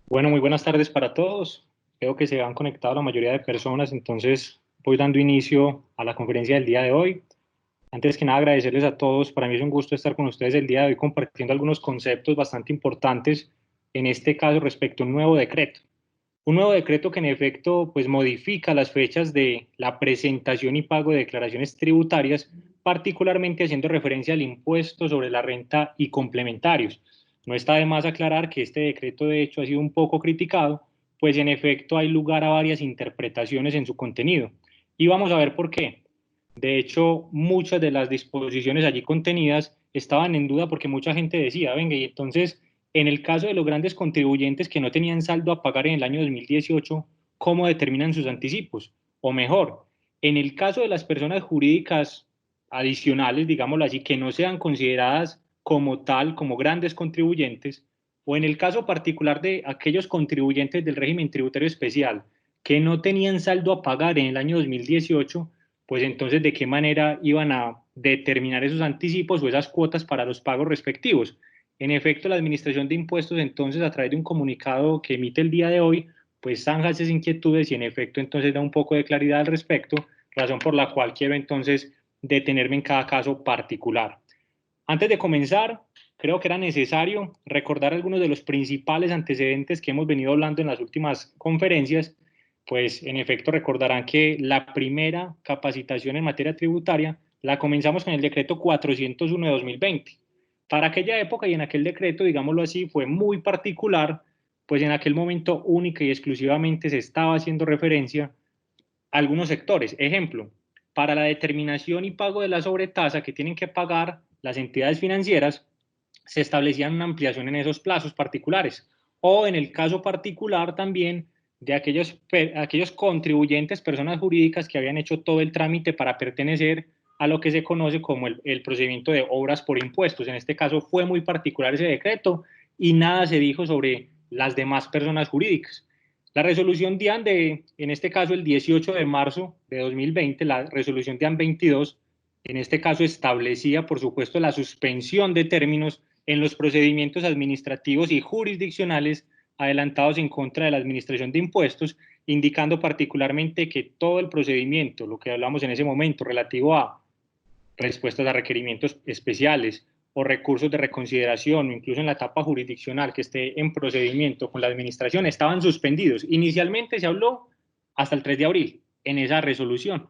Bueno, muy buenas tardes para todos. Veo que se han conectado la mayoría de personas, entonces voy dando inicio a la conferencia del día de hoy. Antes que nada, agradecerles a todos. Para mí es un gusto estar con ustedes el día de hoy compartiendo algunos conceptos bastante importantes, en este caso respecto a un nuevo decreto. Un nuevo decreto que en efecto pues modifica las fechas de la presentación y pago de declaraciones tributarias, particularmente haciendo referencia al impuesto sobre la renta y complementarios. No está de más aclarar que este decreto de hecho ha sido un poco criticado, pues en efecto hay lugar a varias interpretaciones en su contenido. Y vamos a ver por qué. De hecho, muchas de las disposiciones allí contenidas estaban en duda porque mucha gente decía, venga, y entonces, en el caso de los grandes contribuyentes que no tenían saldo a pagar en el año 2018, ¿cómo determinan sus anticipos? O mejor, en el caso de las personas jurídicas adicionales, digámoslo así, que no sean consideradas como tal, como grandes contribuyentes, o en el caso particular de aquellos contribuyentes del régimen tributario especial que no tenían saldo a pagar en el año 2018, pues entonces de qué manera iban a determinar esos anticipos o esas cuotas para los pagos respectivos. En efecto, la Administración de Impuestos entonces a través de un comunicado que emite el día de hoy, pues zanja esas inquietudes y en efecto entonces da un poco de claridad al respecto, razón por la cual quiero entonces detenerme en cada caso particular. Antes de comenzar, creo que era necesario recordar algunos de los principales antecedentes que hemos venido hablando en las últimas conferencias, pues en efecto recordarán que la primera capacitación en materia tributaria la comenzamos con el decreto 401 de 2020. Para aquella época y en aquel decreto, digámoslo así, fue muy particular, pues en aquel momento única y exclusivamente se estaba haciendo referencia a algunos sectores. Ejemplo, para la determinación y pago de la sobretasa que tienen que pagar las entidades financieras, se establecía una ampliación en esos plazos particulares. O en el caso particular también de aquellos contribuyentes, personas jurídicas que habían hecho todo el trámite para pertenecer a lo que se conoce como el procedimiento de obras por impuestos. En este caso fue muy particular ese decreto y nada se dijo sobre las demás personas jurídicas. La resolución DIAN en este caso el 18 de marzo de 2020, la resolución DIAN 22, en este caso establecía, por supuesto, la suspensión de términos en los procedimientos administrativos y jurisdiccionales adelantados en contra de la Administración de Impuestos, indicando particularmente que todo el procedimiento, lo que hablamos en ese momento relativo a respuestas a requerimientos especiales o recursos de reconsideración o incluso en la etapa jurisdiccional que esté en procedimiento con la administración estaban suspendidos. Inicialmente se habló hasta el 3 de abril en esa resolución.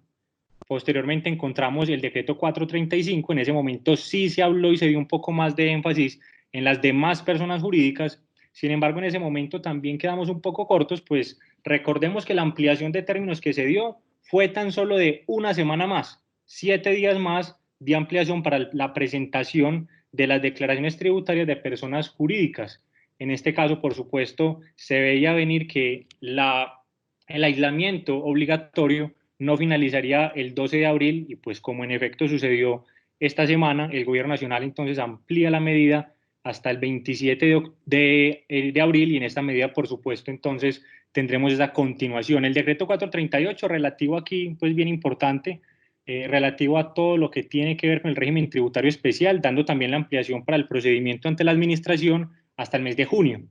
Posteriormente encontramos el decreto 435, en ese momento sí se habló y se dio un poco más de énfasis en las demás personas jurídicas. Sin embargo, en ese momento también quedamos un poco cortos, pues recordemos que la ampliación de términos que se dio fue tan solo de una semana más, 7 días más de ampliación para la presentación de las declaraciones tributarias de personas jurídicas. En este caso, por supuesto, se veía venir que el aislamiento obligatorio no finalizaría el 12 de abril y pues como en efecto sucedió esta semana, el gobierno nacional entonces amplía la medida hasta el 27 de abril y en esta medida por supuesto entonces tendremos esa continuación. El decreto 438 relativo aquí pues bien importante, relativo a todo lo que tiene que ver con el régimen tributario especial, dando también la ampliación para el procedimiento ante la administración hasta el mes de junio.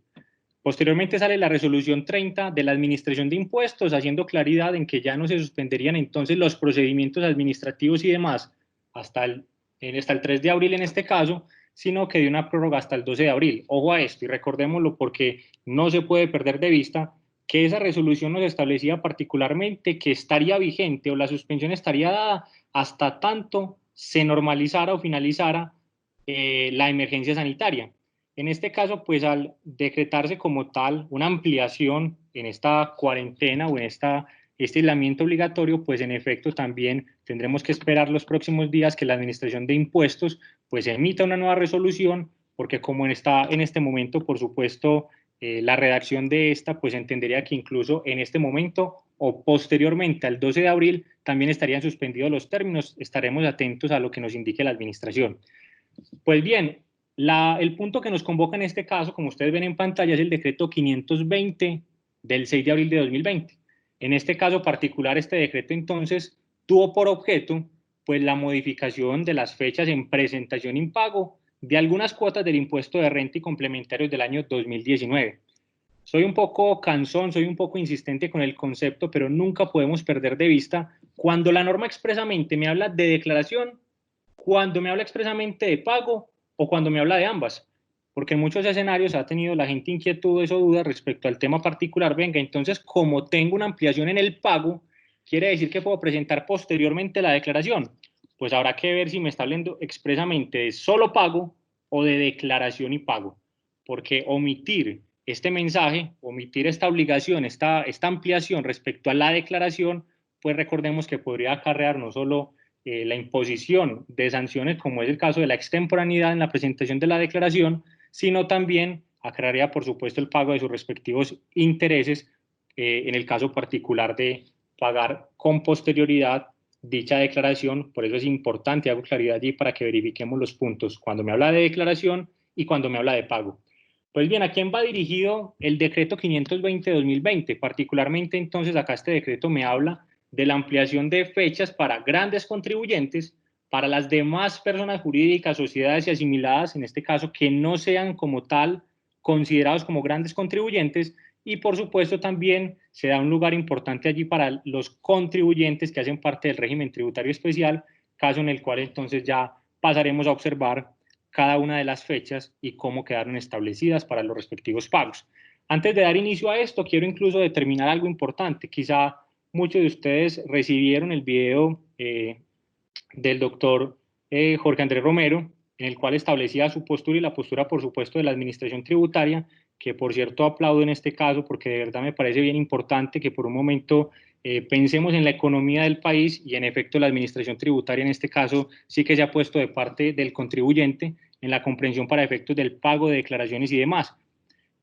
Posteriormente sale la resolución 30 de la Administración de Impuestos, haciendo claridad en que ya no se suspenderían entonces los procedimientos administrativos y demás hasta el 3 de abril en este caso, sino que de una prórroga hasta el 12 de abril. Ojo a esto y recordémoslo porque no se puede perder de vista que esa resolución nos establecía particularmente que estaría vigente o la suspensión estaría dada hasta tanto se normalizara o finalizara la emergencia sanitaria. En este caso, pues al decretarse como tal una ampliación en esta cuarentena o en este aislamiento obligatorio, pues en efecto también tendremos que esperar los próximos días que la Administración de Impuestos pues emita una nueva resolución, porque como está en este momento, por supuesto, la redacción de esta pues entendería que incluso en este momento o posteriormente al 12 de abril también estarían suspendidos los términos. Estaremos atentos a lo que nos indique la Administración. Pues bien, el punto que nos convoca en este caso, como ustedes ven en pantalla, es el decreto 520 del 6 de abril de 2020. En este caso particular, este decreto entonces tuvo por objeto pues la modificación de las fechas en presentación impago de algunas cuotas del impuesto de renta y complementarios del año 2019. soy un poco cansón, soy un poco insistente con el concepto, pero nunca podemos perder de vista cuando la norma expresamente me habla de declaración, cuando me habla expresamente de pago o cuando me habla de ambas. Porque en muchos escenarios ha tenido la gente inquietudes o dudas respecto al tema particular. Venga, entonces, como tengo una ampliación en el pago, ¿quiere decir que puedo presentar posteriormente la declaración? Pues habrá que ver si me está hablando expresamente de solo pago o de declaración y pago. Porque omitir este mensaje, omitir esta obligación, esta ampliación respecto a la declaración, pues recordemos que podría acarrear no solo la imposición de sanciones, como es el caso de la extemporaneidad en la presentación de la declaración, sino también acarrearía, por supuesto, el pago de sus respectivos intereses en el caso particular de pagar con posterioridad dicha declaración. Por eso es importante, hago claridad allí para que verifiquemos los puntos cuando me habla de declaración y cuando me habla de pago. Pues bien, ¿a quién va dirigido el decreto 520 de 2020? Particularmente, entonces, acá este decreto me habla de la ampliación de fechas para grandes contribuyentes, para las demás personas jurídicas, sociedades y asimiladas, en este caso, que no sean como tal considerados como grandes contribuyentes, y por supuesto también se da un lugar importante allí para los contribuyentes que hacen parte del régimen tributario especial, caso en el cual entonces ya pasaremos a observar cada una de las fechas y cómo quedaron establecidas para los respectivos pagos. Antes de dar inicio a esto, quiero incluso determinar algo importante. Quizá muchos de ustedes recibieron el video del doctor Jorge Andrés Romero, en el cual establecía su postura y la postura, por supuesto, de la administración tributaria, que por cierto aplaudo en este caso porque de verdad me parece bien importante que por un momento pensemos en la economía del país y en efecto la administración tributaria en este caso sí que se ha puesto de parte del contribuyente en la comprensión para efectos del pago de declaraciones y demás.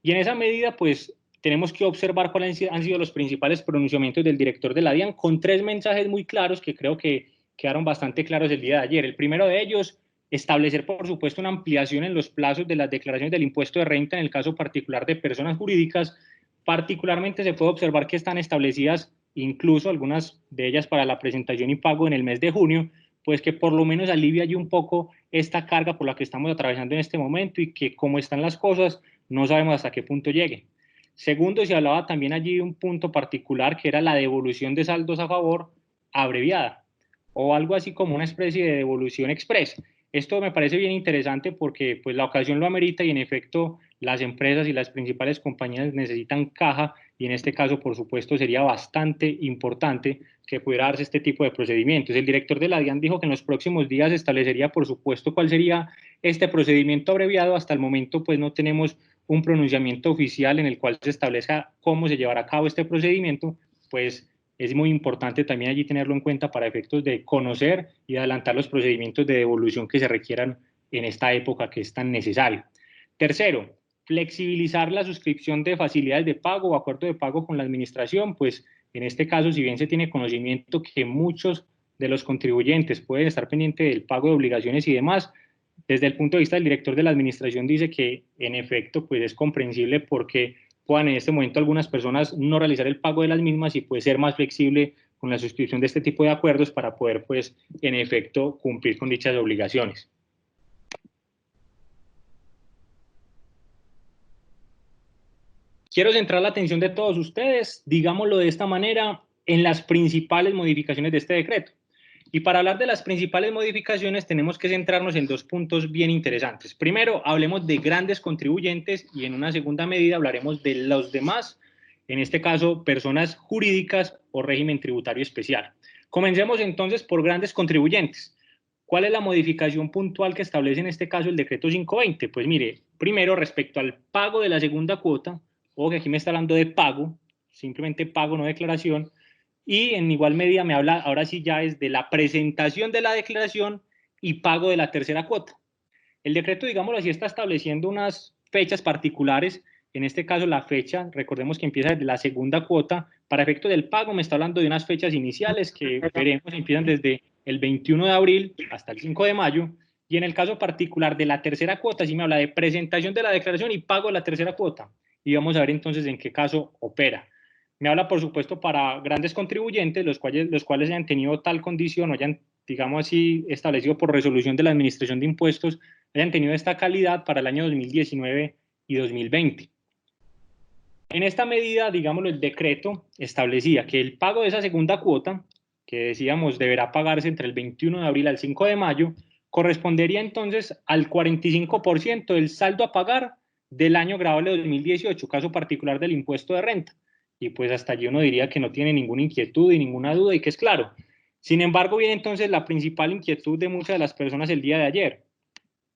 Y en esa medida, pues, tenemos que observar cuáles han sido los principales pronunciamientos del director de la DIAN con tres mensajes muy claros que creo que quedaron bastante claros el día de ayer. El primero de ellos, establecer, por supuesto, una ampliación en los plazos de las declaraciones del impuesto de renta en el caso particular de personas jurídicas. Particularmente se puede observar que están establecidas incluso algunas de ellas para la presentación y pago en el mes de junio, pues que por lo menos alivia allí un poco esta carga por la que estamos atravesando en este momento y que como están las cosas, no sabemos hasta qué punto llegue. Segundo, se hablaba también allí de un punto particular que era la devolución de saldos a favor abreviada o algo así como una especie de devolución express. Esto me parece bien interesante porque pues, la ocasión lo amerita y en efecto las empresas y las principales compañías necesitan caja y en este caso, por supuesto, sería bastante importante que pudiera darse este tipo de procedimientos. El director de la DIAN dijo que en los próximos días establecería, por supuesto, cuál sería este procedimiento abreviado. Hasta el momento, pues no tenemos un pronunciamiento oficial en el cual se establezca cómo se llevará a cabo este procedimiento, pues es muy importante también allí tenerlo en cuenta para efectos de conocer y adelantar los procedimientos de devolución que se requieran en esta época que es tan necesario. Tercero, flexibilizar la suscripción de facilidades de pago o acuerdo de pago con la administración, pues en este caso, si bien se tiene conocimiento que muchos de los contribuyentes pueden estar pendientes del pago de obligaciones y demás, desde el punto de vista del director de la administración dice que en efecto pues es comprensible porque puedan en este momento algunas personas no realizar el pago de las mismas y puede ser más flexible con la suscripción de este tipo de acuerdos para poder pues en efecto cumplir con dichas obligaciones. Quiero centrar la atención de todos ustedes, digámoslo de esta manera, en las principales modificaciones de este decreto. Y para hablar de las principales modificaciones tenemos que centrarnos en dos puntos bien interesantes. Primero, hablemos de grandes contribuyentes y en una segunda medida hablaremos de los demás, en este caso personas jurídicas o régimen tributario especial. Comencemos entonces por grandes contribuyentes. ¿Cuál es la modificación puntual que establece en este caso el decreto 520? Pues mire, primero respecto al pago de la segunda cuota, o que aquí me está hablando de pago, simplemente pago, no declaración, y en igual medida me habla ahora sí ya es de la presentación de la declaración y pago de la tercera cuota. El decreto, digámoslo así, está estableciendo unas fechas particulares, en este caso la fecha, recordemos que empieza desde la segunda cuota, para efecto del pago me está hablando de unas fechas iniciales que veremos empiezan desde el 21 de abril hasta el 5 de mayo, y en el caso particular de la tercera cuota, sí me habla de presentación de la declaración y pago de la tercera cuota, y vamos a ver entonces en qué caso opera. Me habla, por supuesto, para grandes contribuyentes, los cuales hayan tenido tal condición o hayan, digamos así, establecido por resolución de la Administración de Impuestos, hayan tenido esta calidad para el año 2019 y 2020. En esta medida, digámoslo, el decreto establecía que el pago de esa segunda cuota, que decíamos deberá pagarse entre el 21 de abril al 5 de mayo, correspondería entonces al 45% del saldo a pagar del año grabable de 2018, caso particular del impuesto de renta. Y pues hasta allí uno diría que no tiene ninguna inquietud y ninguna duda y que es claro. Sin embargo, viene entonces la principal inquietud de muchas de las personas el día de ayer.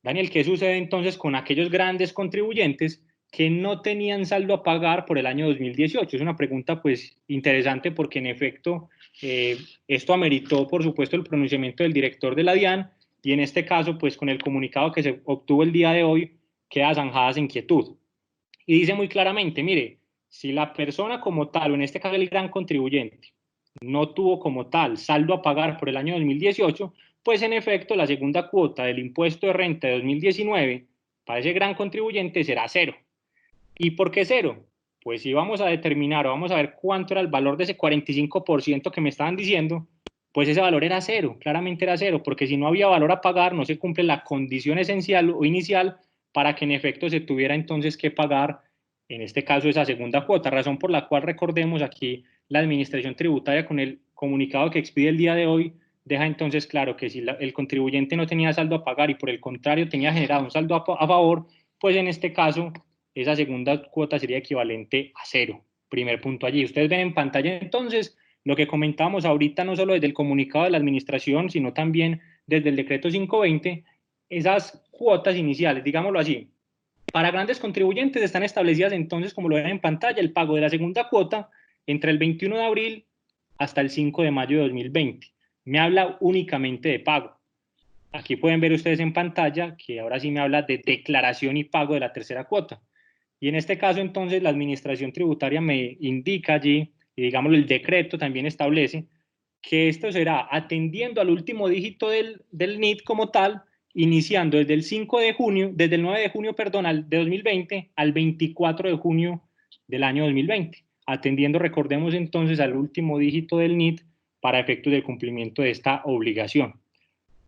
Daniel, ¿qué sucede entonces con aquellos grandes contribuyentes que no tenían saldo a pagar por el año 2018? Es una pregunta pues interesante porque en efecto esto ameritó por supuesto el pronunciamiento del director de la DIAN y en este caso pues con el comunicado que se obtuvo el día de hoy queda zanjada esa inquietud. Y dice muy claramente, mire, si la persona como tal, o en este caso el gran contribuyente, no tuvo como tal saldo a pagar por el año 2018, pues en efecto la segunda cuota del impuesto de renta de 2019 para ese gran contribuyente será cero. ¿Y por qué cero? Pues si vamos a determinar o vamos a ver cuánto era el valor de ese 45% que me estaban diciendo, pues ese valor era cero, claramente era cero, porque si no había valor a pagar, no se cumple la condición esencial o inicial para que en efecto se tuviera entonces que pagar, en este caso, esa segunda cuota, razón por la cual recordemos aquí la administración tributaria con el comunicado que expide el día de hoy, deja entonces claro que si el contribuyente no tenía saldo a pagar y por el contrario tenía generado un saldo a favor, pues en este caso esa segunda cuota sería equivalente a cero. Primer punto allí. Ustedes ven en pantalla entonces lo que comentábamos ahorita, no solo desde el comunicado de la administración, sino también desde el decreto 520, esas cuotas iniciales, digámoslo así. Para grandes contribuyentes están establecidas entonces, como lo ven en pantalla, el pago de la segunda cuota entre el 21 de abril hasta el 5 de mayo de 2020. Me habla únicamente de pago. Aquí pueden ver ustedes en pantalla que ahora sí me habla de declaración y pago de la tercera cuota. Y en este caso, entonces, la administración tributaria me indica allí, y digamos el decreto también establece, que esto será atendiendo al último dígito del NIT como tal, iniciando desde el 5 de junio, desde el 9 de junio, perdón, de 2020 al 24 de junio del año 2020, atendiendo, recordemos entonces, al último dígito del NIT para efectos del cumplimiento de esta obligación.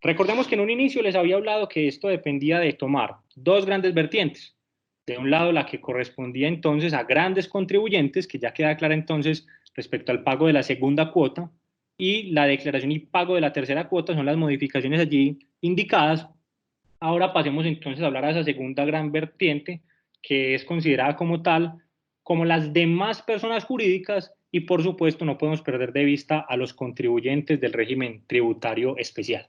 Recordemos que en un inicio les había hablado que esto dependía de tomar dos grandes vertientes. De un lado, la que correspondía entonces a grandes contribuyentes, que ya queda clara entonces respecto al pago de la segunda cuota, y la declaración y pago de la tercera cuota son las modificaciones allí indicadas. Ahora pasemos entonces a hablar de esa segunda gran vertiente, que es considerada como tal, como las demás personas jurídicas, y por supuesto no podemos perder de vista a los contribuyentes del régimen tributario especial.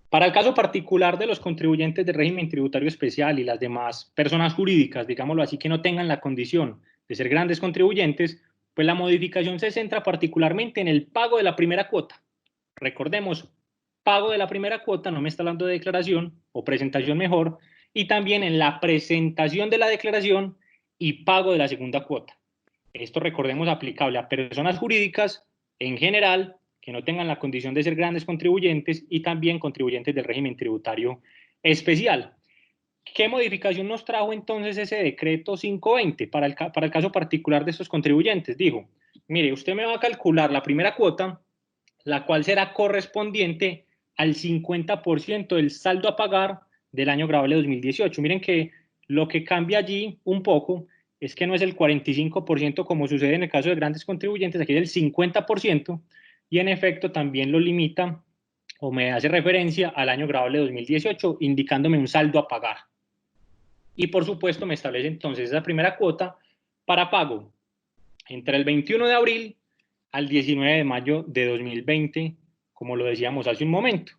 Para el caso particular de los contribuyentes del régimen tributario especial y las demás personas jurídicas, digámoslo así, que no tengan la condición de ser grandes contribuyentes, pues la modificación se centra particularmente en el pago de la primera cuota. Recordemos, pago de la primera cuota, no me está hablando de declaración o presentación mejor, y también en la presentación de la declaración y pago de la segunda cuota. Esto, recordemos, aplicable a personas jurídicas en general que no tengan la condición de ser grandes contribuyentes y también contribuyentes del régimen tributario especial. ¿Qué modificación nos trajo entonces ese decreto 520 para el caso particular de estos contribuyentes? Dijo, mire, usted me va a calcular la primera cuota, la cual será correspondiente al 50% del saldo a pagar del año grabable 2018. Miren que lo que cambia allí un poco es que no es el 45% como sucede en el caso de grandes contribuyentes, aquí es el 50%, y en efecto también lo limita o me hace referencia al año grabable 2018, indicándome un saldo a pagar. Y por supuesto me establece entonces esa primera cuota para pago entre el 21 de abril al 19 de mayo de 2020, como lo decíamos hace un momento.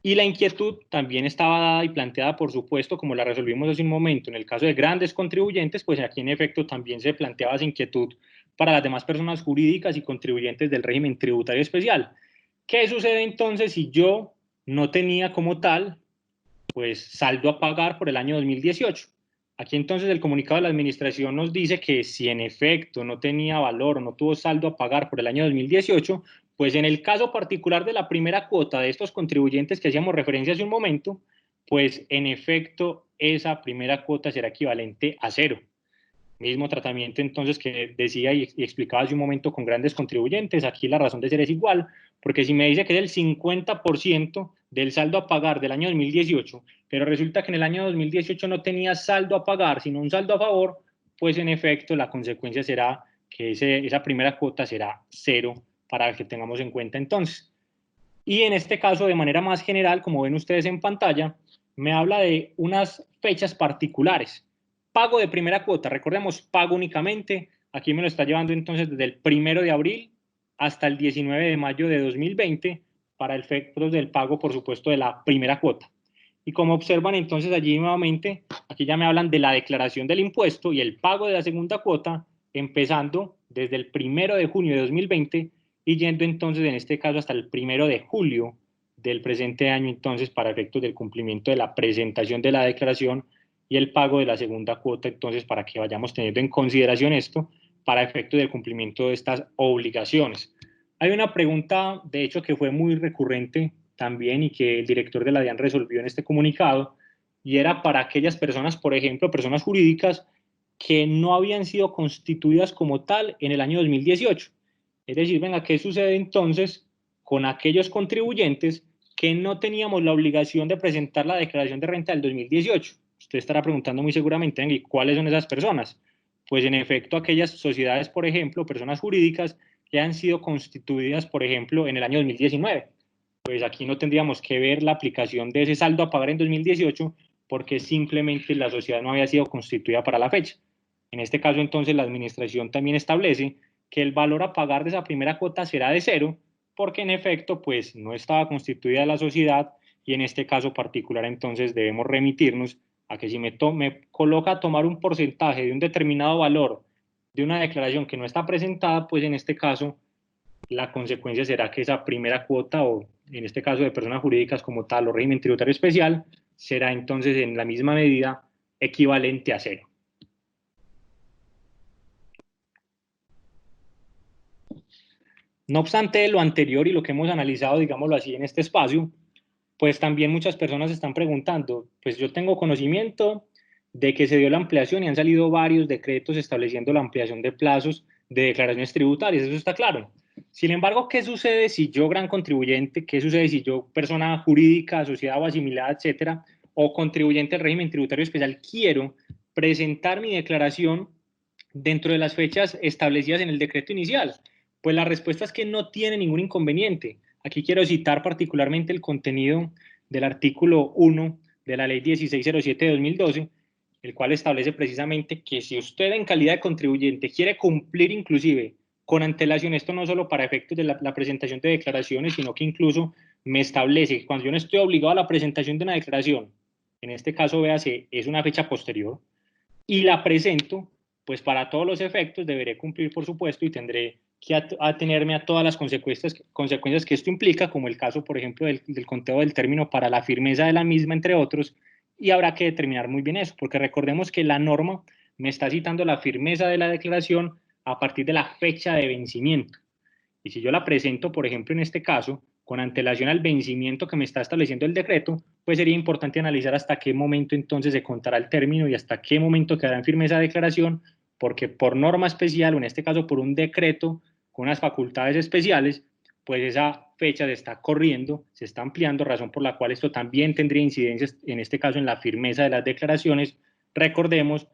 Y la inquietud también estaba dada y planteada, por supuesto, como la resolvimos hace un momento. En el caso de grandes contribuyentes, pues aquí en efecto también se planteaba esa inquietud para las demás personas jurídicas y contribuyentes del régimen tributario especial. ¿Qué sucede entonces si yo no tenía como tal, pues, saldo a pagar por el año 2018? Aquí entonces el comunicado de la administración nos dice que si en efecto no tenía valor o no tuvo saldo a pagar por el año 2018, pues en el caso particular de la primera cuota de estos contribuyentes que hacíamos referencia hace un momento, pues en efecto esa primera cuota será equivalente a cero. Mismo tratamiento entonces que decía y explicaba hace un momento con grandes contribuyentes, aquí la razón de ser es igual, porque si me dice que es el 50% del saldo a pagar del año 2018, pero resulta que en el año 2018 no tenía saldo a pagar, sino un saldo a favor, pues en efecto la consecuencia será que esa primera cuota será cero para que tengamos en cuenta entonces. Y en este caso, de manera más general, como ven ustedes en pantalla, me habla de unas fechas particulares. Pago de primera cuota, recordemos, pago únicamente, aquí me lo está llevando entonces desde el 1 de abril hasta el 19 de mayo de 2020 para efectos del pago, por supuesto, de la primera cuota. Y como observan entonces allí nuevamente, aquí ya me hablan de la declaración del impuesto y el pago de la segunda cuota, empezando desde el 1 de junio de 2020 y yendo entonces en este caso hasta el 1 de julio del presente año entonces para efectos del cumplimiento de la presentación de la declaración y el pago de la segunda cuota entonces para que vayamos teniendo en consideración esto para efectos del cumplimiento de estas obligaciones. Hay una pregunta de hecho que fue muy recurrente también y que el director de la DIAN resolvió en este comunicado y era para aquellas personas, por ejemplo, personas jurídicas que no habían sido constituidas como tal en el año 2018. Es decir, venga, ¿qué sucede entonces con aquellos contribuyentes que no teníamos la obligación de presentar la declaración de renta del 2018? Usted estará preguntando muy seguramente, ¿y cuáles son esas personas? Pues en efecto, aquellas sociedades, por ejemplo, personas jurídicas que han sido constituidas, por ejemplo, en el año 2019. Pues aquí no tendríamos que ver la aplicación de ese saldo a pagar en 2018 porque simplemente la sociedad no había sido constituida para la fecha. En este caso, entonces, la administración también establece que el valor a pagar de esa primera cuota será de cero, porque en efecto, pues no estaba constituida la sociedad y en este caso particular, entonces, debemos remitirnos a que si me coloca a tomar un porcentaje de un determinado valor de una declaración que no está presentada, pues en este caso, la consecuencia será que esa primera cuota, o en este caso de personas jurídicas como tal o régimen tributario especial, será entonces en la misma medida equivalente a cero. No obstante lo anterior y lo que hemos analizado, digámoslo así, en este espacio, pues también muchas personas están preguntando, pues yo tengo conocimiento de que se dio la ampliación y han salido varios decretos estableciendo la ampliación de plazos de declaraciones tributarias, eso está claro. Sin embargo, ¿qué sucede si yo, gran contribuyente, qué sucede si yo, persona jurídica, asociada o asimilada, etcétera, o contribuyente del régimen tributario especial, quiero presentar mi declaración dentro de las fechas establecidas en el decreto inicial? Pues la respuesta es que no tiene ningún inconveniente. Aquí quiero citar particularmente el contenido del artículo 1 de la ley 1607 de 2012, el cual establece precisamente que si usted en calidad de contribuyente quiere cumplir inclusive con antelación, esto no solo para efectos de la presentación de declaraciones, sino que incluso me establece que cuando yo no estoy obligado a la presentación de una declaración, en este caso, véase, es una fecha posterior, y la presento, pues para todos los efectos deberé cumplir, por supuesto, y tendré que atenerme a todas las consecuencias que esto implica, como el caso, por ejemplo, del conteo del término para la firmeza de la misma, entre otros, y habrá que determinar muy bien eso, porque recordemos que la norma me está citando la firmeza de la declaración a partir de la fecha de vencimiento. Y si yo la presento, por ejemplo, en este caso, con antelación al vencimiento que me está estableciendo el decreto, pues sería importante analizar hasta qué momento entonces se contará el término y hasta qué momento quedará en firme esa declaración, porque por norma especial, o en este caso por un decreto con unas facultades especiales, pues esa fecha se está corriendo, se está ampliando, razón por la cual esto también tendría incidencias, en este caso en la firmeza de las declaraciones. Recordemos,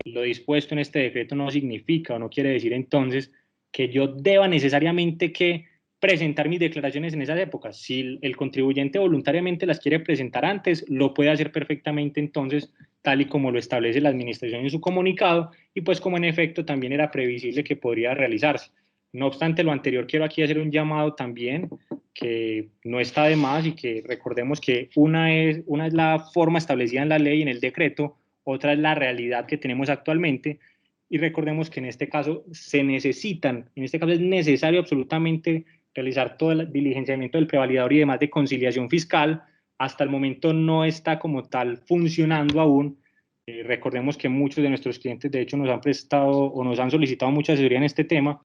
lo dispuesto en este decreto no significa o no quiere decir entonces que yo deba necesariamente que presentar mis declaraciones en esas épocas. Si el contribuyente voluntariamente las quiere presentar antes, lo puede hacer perfectamente entonces, tal y como lo establece la administración en su comunicado, y pues como en efecto también era previsible que podría realizarse. No obstante lo anterior, quiero aquí hacer un llamado también que no está de más y que recordemos que una es la forma establecida en la ley, en el decreto, otra es la realidad que tenemos actualmente, y recordemos que en este caso se necesitan, en este caso es necesario absolutamente realizar todo el diligenciamiento del prevalidador y demás de conciliación fiscal. Hasta el momento no está como tal funcionando aún. Recordemos que muchos de nuestros clientes de hecho nos han prestado o nos han solicitado mucha asesoría en este tema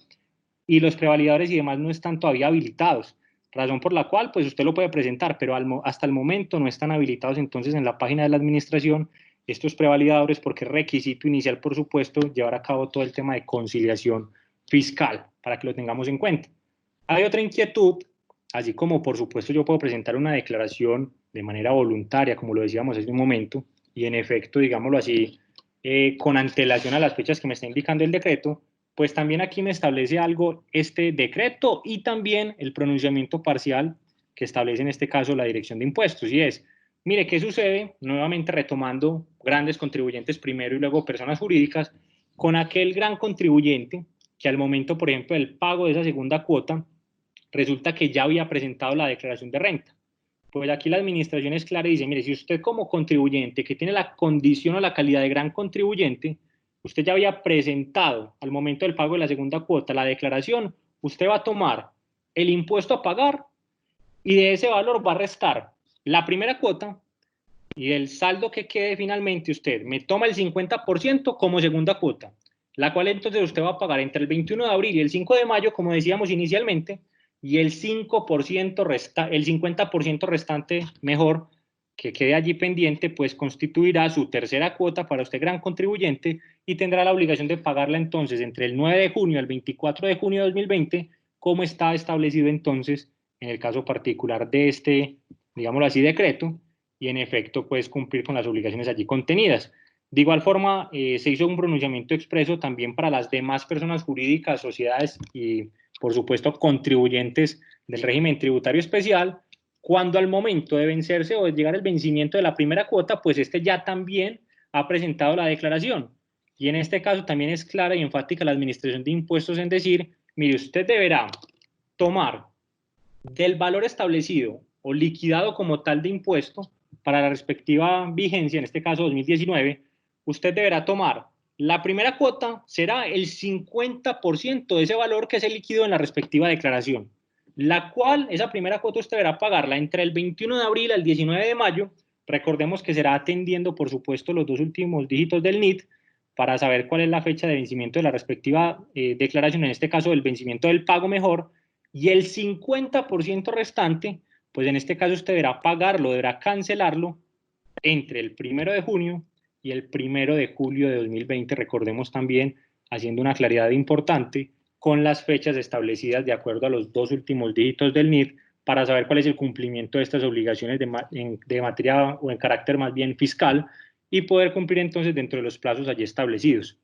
y los prevalidadores y demás no están todavía habilitados, razón por la cual pues usted lo puede presentar, pero hasta el momento no están habilitados entonces en la página de la administración estos prevalidadores porque es requisito inicial, por supuesto, llevar a cabo todo el tema de conciliación fiscal, para que lo tengamos en cuenta. Hay otra inquietud así como por supuesto yo puedo presentar una declaración de manera voluntaria, como lo decíamos hace un momento, y en efecto, digámoslo así, con antelación a las fechas que me está indicando el decreto, pues también aquí me establece algo este decreto y también el pronunciamiento parcial que establece en este caso la Dirección de Impuestos, y es, mire, ¿qué sucede? Nuevamente retomando grandes contribuyentes primero y luego personas jurídicas, con aquel gran contribuyente que al momento, por ejemplo, del pago de esa segunda cuota, resulta que ya había presentado la declaración de renta. Pues aquí la administración es clara y dice, mire, si usted como contribuyente que tiene la condición o la calidad de gran contribuyente, usted ya había presentado al momento del pago de la segunda cuota la declaración, usted va a tomar el impuesto a pagar y de ese valor va a restar la primera cuota y el saldo que quede finalmente usted me toma el 50% como segunda cuota, la cual entonces usted va a pagar entre el 21 de abril y el 5 de mayo, como decíamos inicialmente, y el 5% el 50% restante mejor que quede allí pendiente, pues constituirá su tercera cuota para usted gran contribuyente y tendrá la obligación de pagarla entonces entre el 9 de junio al 24 de junio de 2020, como está establecido entonces en el caso particular de este, digámoslo así, decreto, y en efecto pues cumplir con las obligaciones allí contenidas. De igual forma, se hizo un pronunciamiento expreso también para las demás personas jurídicas, sociedades y, por supuesto, contribuyentes del régimen tributario especial, cuando al momento de vencerse o de llegar el vencimiento de la primera cuota, pues este ya también ha presentado la declaración. Y en este caso también es clara y enfática la Administración de Impuestos en decir, mire, usted deberá tomar del valor establecido o liquidado como tal de impuesto para la respectiva vigencia, en este caso 2019, usted deberá tomar la primera cuota, será el 50% de ese valor que es el líquido en la respectiva declaración, la cual, esa primera cuota usted deberá pagarla entre el 21 de abril al 19 de mayo, recordemos que será atendiendo, por supuesto, los dos últimos dígitos del NIT, para saber cuál es la fecha de vencimiento de la respectiva declaración, en este caso el vencimiento del pago mejor, y el 50% restante, pues en este caso usted deberá pagarlo, deberá cancelarlo entre el 1 de junio y el 1 de julio de 2020, recordemos también, haciendo una claridad importante, con las fechas establecidas de acuerdo a los dos últimos dígitos del NID, para saber cuál es el cumplimiento de estas obligaciones de materia o en carácter más bien fiscal y poder cumplir entonces dentro de los plazos allí establecidos.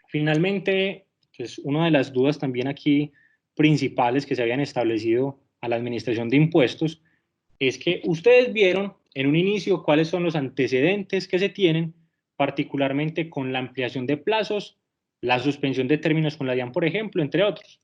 Finalmente, pues una de las dudas también aquí principales que se habían establecido a la Administración de Impuestos es que ustedes vieron en un inicio cuáles son los antecedentes que se tienen, particularmente con la ampliación de plazos, la suspensión de términos con la DIAN, por ejemplo, entre otros.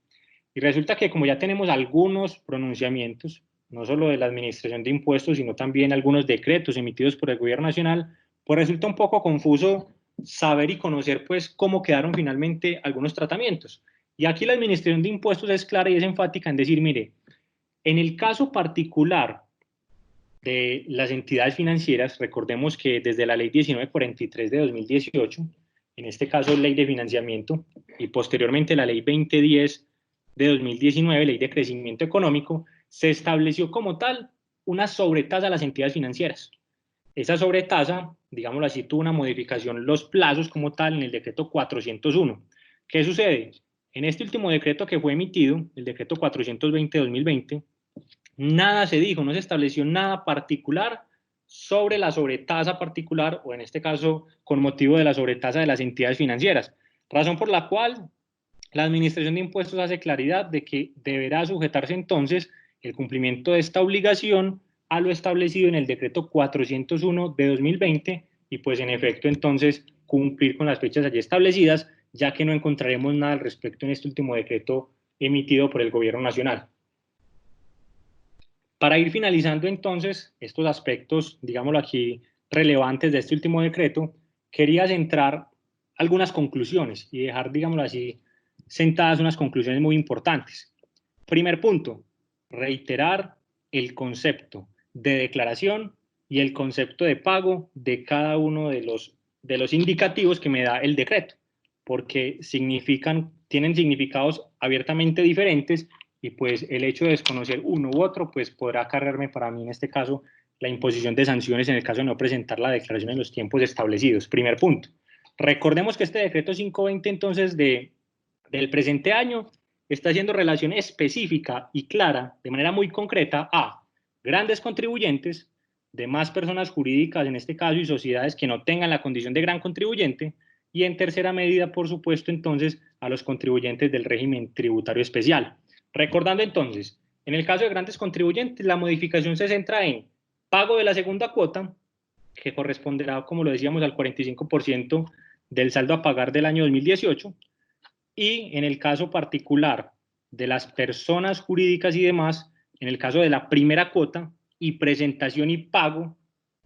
Y resulta que como ya tenemos algunos pronunciamientos, no solo de la Administración de Impuestos, sino también algunos decretos emitidos por el Gobierno Nacional, pues resulta un poco confuso saber y conocer pues cómo quedaron finalmente algunos tratamientos. Y aquí la Administración de Impuestos es clara y es enfática en decir, mire, en el caso particular de las entidades financieras, recordemos que desde la ley 1943 de 2018, en este caso ley de financiamiento, y posteriormente la ley 2010 de 2019, ley de crecimiento económico, se estableció como tal una sobretasa a las entidades financieras. Esa sobretasa, digámoslo así, tuvo una modificación, los plazos como tal, en el decreto 401. ¿Qué sucede? En este último decreto que fue emitido, el decreto 420 de 2020, nada se dijo, no se estableció nada particular sobre la sobretasa particular, o en este caso, con motivo de la sobretasa de las entidades financieras. Razón por la cual la Administración de Impuestos hace claridad de que deberá sujetarse entonces el cumplimiento de esta obligación a lo establecido en el decreto 401 de 2020 y pues en efecto entonces cumplir con las fechas allí establecidas, ya que no encontraremos nada al respecto en este último decreto emitido por el Gobierno Nacional. Para ir finalizando entonces estos aspectos, digámoslo aquí, relevantes de este último decreto, quería centrar algunas conclusiones y dejar, digámoslo así, sentadas unas conclusiones muy importantes. Primer punto, reiterar el concepto de declaración y el concepto de pago de cada uno de los indicativos que me da el decreto, porque tienen significados abiertamente diferentes y pues el hecho de desconocer uno u otro pues podrá acarrearme para mí en este caso la imposición de sanciones en el caso de no presentar la declaración en los tiempos establecidos. Primer punto. Recordemos que este decreto 520 entonces del presente año está haciendo relación específica y clara, de manera muy concreta, a grandes contribuyentes, demás personas jurídicas en este caso y sociedades que no tengan la condición de gran contribuyente, y en tercera medida, por supuesto, entonces, a los contribuyentes del régimen tributario especial. Recordando entonces, en el caso de grandes contribuyentes, la modificación se centra en pago de la segunda cuota, que corresponderá, como lo decíamos, al 45% del saldo a pagar del año 2018, y en el caso particular de las personas jurídicas y demás, en el caso de la primera cuota y presentación y pago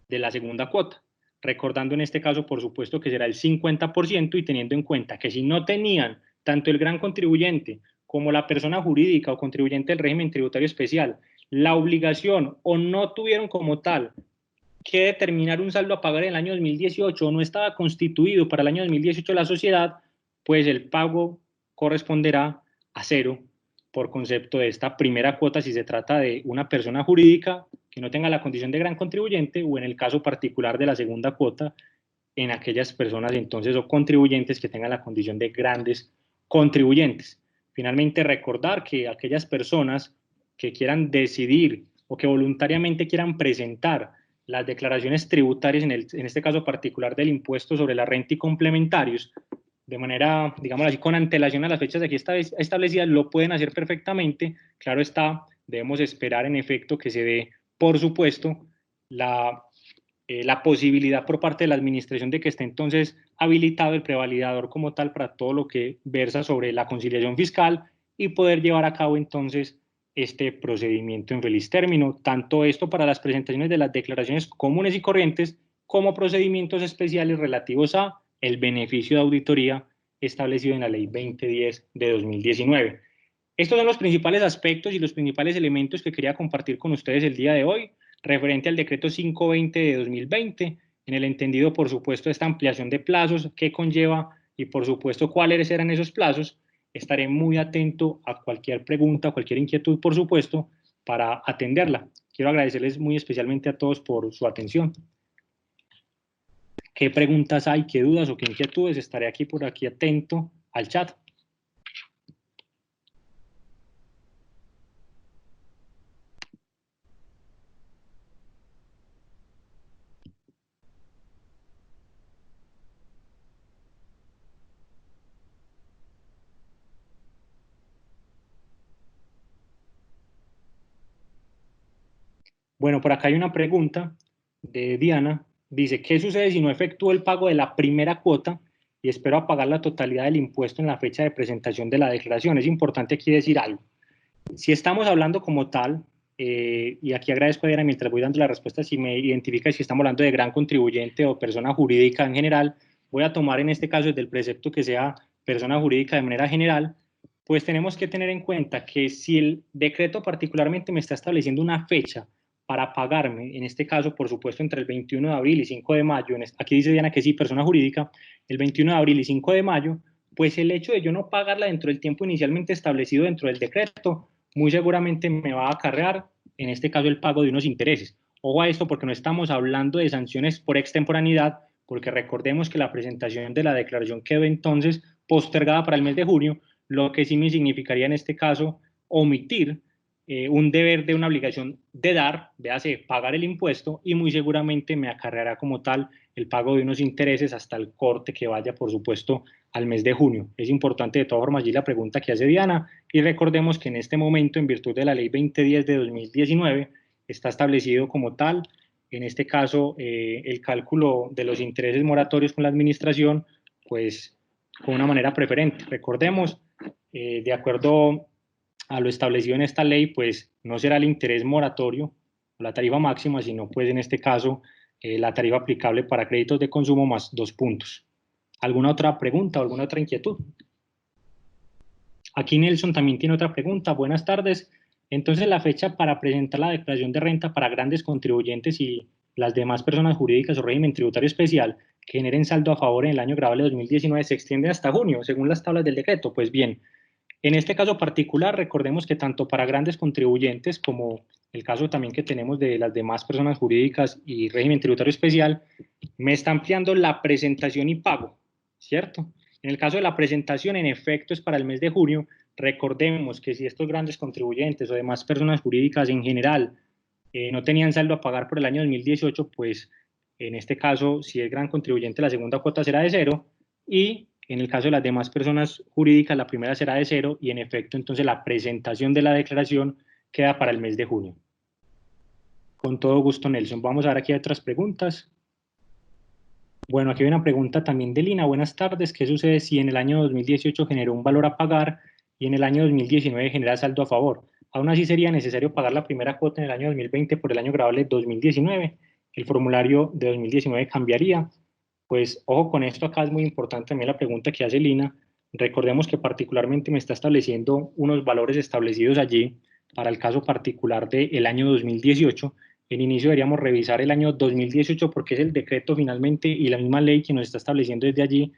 de la segunda cuota. Recordando en este caso, por supuesto, que será el 50% y teniendo en cuenta que si no tenían tanto el gran contribuyente como la persona jurídica o contribuyente del régimen tributario especial la obligación o no tuvieron como tal que determinar un saldo a pagar en el año 2018 o no estaba constituido para el año 2018 la sociedad, pues el pago corresponderá a cero por concepto de esta primera cuota si se trata de una persona jurídica que no tenga la condición de gran contribuyente o en el caso particular de la segunda cuota en aquellas personas entonces o contribuyentes que tengan la condición de grandes contribuyentes. Finalmente, recordar que aquellas personas que quieran decidir o que voluntariamente quieran presentar las declaraciones tributarias, en este caso particular del impuesto sobre la renta y complementarios, de manera, digamos así, con antelación a las fechas aquí establecidas, lo pueden hacer perfectamente. Claro está, debemos esperar en efecto que se dé, por supuesto, la posibilidad por parte de la administración de que esté entonces habilitado el prevalidador como tal para todo lo que versa sobre la conciliación fiscal y poder llevar a cabo entonces este procedimiento en feliz término, tanto esto para las presentaciones de las declaraciones comunes y corrientes como procedimientos especiales relativos a el beneficio de auditoría establecido en la Ley 2010 de 2019. Estos son los principales aspectos y los principales elementos que quería compartir con ustedes el día de hoy referente al decreto 520 de 2020, en el entendido, por supuesto, esta ampliación de plazos que conlleva y, por supuesto, cuáles eran esos plazos. Estaré muy atento a cualquier pregunta, cualquier inquietud, por supuesto, para atenderla. Quiero agradecerles muy especialmente a todos por su atención. ¿Qué preguntas hay, qué dudas o qué inquietudes? Estaré aquí por aquí atento al chat. Bueno, por acá hay una pregunta de Diana. Dice, ¿qué sucede si no efectúo el pago de la primera cuota y espero a pagar la totalidad del impuesto en la fecha de presentación de la declaración? Es importante aquí decir algo. Si estamos hablando como tal, y aquí agradezco a Diana mientras voy dando la respuesta, si me identifica si estamos hablando de gran contribuyente o persona jurídica en general, voy a tomar en este caso desde el precepto que sea persona jurídica de manera general, pues tenemos que tener en cuenta que si el decreto particularmente me está estableciendo una fecha para pagarme, en este caso, por supuesto, entre el 21 de abril y 5 de mayo, aquí dice Diana que sí, persona jurídica, el 21 de abril y 5 de mayo, pues el hecho de yo no pagarla dentro del tiempo inicialmente establecido dentro del decreto, muy seguramente me va a acarrear, en este caso, el pago de unos intereses. Ojo a esto porque no estamos hablando de sanciones por extemporaneidad, porque recordemos que la presentación de la declaración quedó entonces postergada para el mes de junio, lo que sí me significaría en este caso omitir un deber de una obligación de dar, véase, pagar el impuesto, y muy seguramente me acarreará como tal el pago de unos intereses hasta el corte que vaya, por supuesto, al mes de junio. Es importante de todas formas allí la pregunta que hace Diana, y recordemos que en este momento, en virtud de la Ley 2010 de 2019, está establecido como tal, en este caso, el cálculo de los intereses moratorios con la administración, pues, con una manera preferente. Recordemos, de acuerdo a lo establecido en esta ley, pues no será el interés moratorio o la tarifa máxima, sino pues en este caso la tarifa aplicable para créditos de consumo más 2 puntos. ¿Alguna otra pregunta o alguna otra inquietud? Aquí Nelson también tiene otra pregunta. Buenas tardes. Entonces, la fecha para presentar la declaración de renta para grandes contribuyentes y las demás personas jurídicas o régimen tributario especial que generen saldo a favor en el año grabable 2019 se extiende hasta junio, según las tablas del decreto. Pues bien, en este caso particular, recordemos que tanto para grandes contribuyentes como el caso también que tenemos de las demás personas jurídicas y régimen tributario especial, me está ampliando la presentación y pago, ¿cierto? En el caso de la presentación, en efecto, es para el mes de junio, Recordemos que si estos grandes contribuyentes o demás personas jurídicas en general no tenían saldo a pagar por el año 2018, pues en este caso, si es gran contribuyente, la segunda cuota será de 0, y en el caso de las demás personas jurídicas, la primera será de 0, y en efecto, entonces la presentación de la declaración queda para el mes de junio. Con todo gusto, Nelson. Vamos a ver aquí otras preguntas. Bueno, aquí hay una pregunta también de Lina. Buenas tardes. ¿Qué sucede si en el año 2018 generó un valor a pagar y en el año 2019 genera saldo a favor? Aún así sería necesario pagar la primera cuota en el año 2020 por el año grabable 2019. El formulario de 2019 cambiaría. Pues ojo con esto, acá es muy importante también la pregunta que hace Lina. Recordemos que particularmente me está estableciendo unos valores establecidos allí para el caso particular del año 2018. En inicio deberíamos revisar el año 2018 porque es el decreto finalmente y la misma ley que nos está estableciendo desde allí,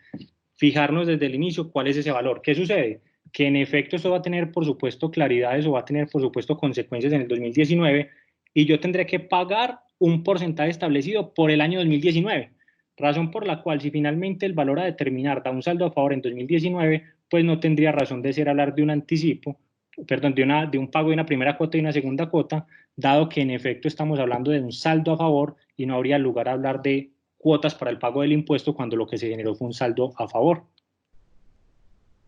fijarnos desde el inicio cuál es ese valor. ¿Qué sucede? Que en efecto esto va a tener por supuesto claridades o va a tener por supuesto consecuencias en el 2019 y yo tendré que pagar un porcentaje establecido por el año 2019, razón por la cual si finalmente el valor a determinar da un saldo a favor en 2019, pues no tendría razón de ser hablar de un anticipo, perdón, de un pago de una primera cuota y una segunda cuota, dado que en efecto estamos hablando de un saldo a favor y no habría lugar a hablar de cuotas para el pago del impuesto cuando lo que se generó fue un saldo a favor.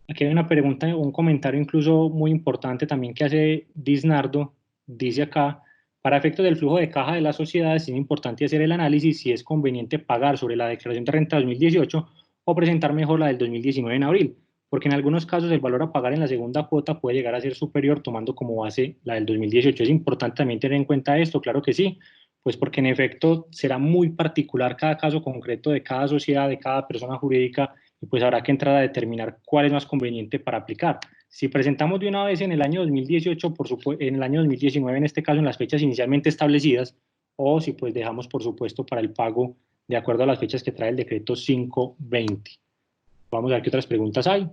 Aquí hay una pregunta, un comentario incluso muy importante también que hace Disnardo, dice acá, para efectos del flujo de caja de las sociedades es importante hacer el análisis si es conveniente pagar sobre la declaración de renta 2018 o presentar mejor la del 2019 en abril, porque en algunos casos el valor a pagar en la segunda cuota puede llegar a ser superior tomando como base la del 2018. Es importante también tener en cuenta esto, claro que sí, pues porque en efecto será muy particular cada caso concreto de cada sociedad, de cada persona jurídica, y pues habrá que entrar a determinar cuál es más conveniente para aplicar. Si presentamos de una vez en el año 2018, en el año 2019, en este caso en las fechas inicialmente establecidas, o si pues dejamos por supuesto para el pago de acuerdo a las fechas que trae el decreto 520. Vamos a ver qué otras preguntas hay.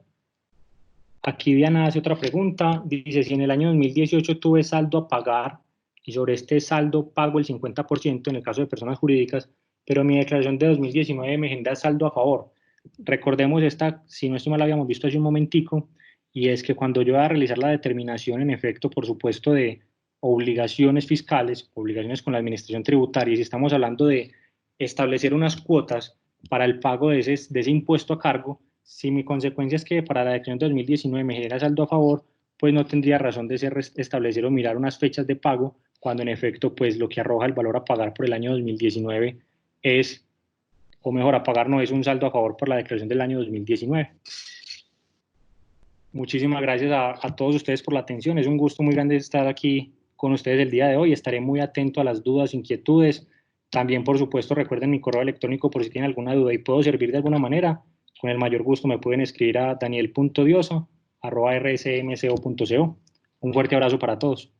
Aquí Diana hace otra pregunta, dice, si en el año 2018 tuve saldo a pagar y sobre este saldo pago el 50% en el caso de personas jurídicas, pero mi declaración de 2019 me genera saldo a favor. Recordemos esta, si no esto mal la habíamos visto hace un momentico, y es que cuando yo voy a realizar la determinación en efecto, por supuesto, de obligaciones fiscales, obligaciones con la administración tributaria, y si estamos hablando de establecer unas cuotas para el pago de ese impuesto a cargo, si mi consecuencia es que para la declaración de 2019 me genera saldo a favor, pues no tendría razón de ser establecer o mirar unas fechas de pago, cuando en efecto pues lo que arroja el valor a pagar por el año 2019 es, o mejor, a pagar no es un saldo a favor por la declaración del año 2019. Muchísimas gracias a todos ustedes por la atención. Es un gusto muy grande estar aquí con ustedes el día de hoy. Estaré muy atento a las dudas, inquietudes. También, por supuesto, recuerden mi correo electrónico por si tienen alguna duda y puedo servir de alguna manera. Con el mayor gusto me pueden escribir a daniel.dioso@rsmco.co. Un fuerte abrazo para todos.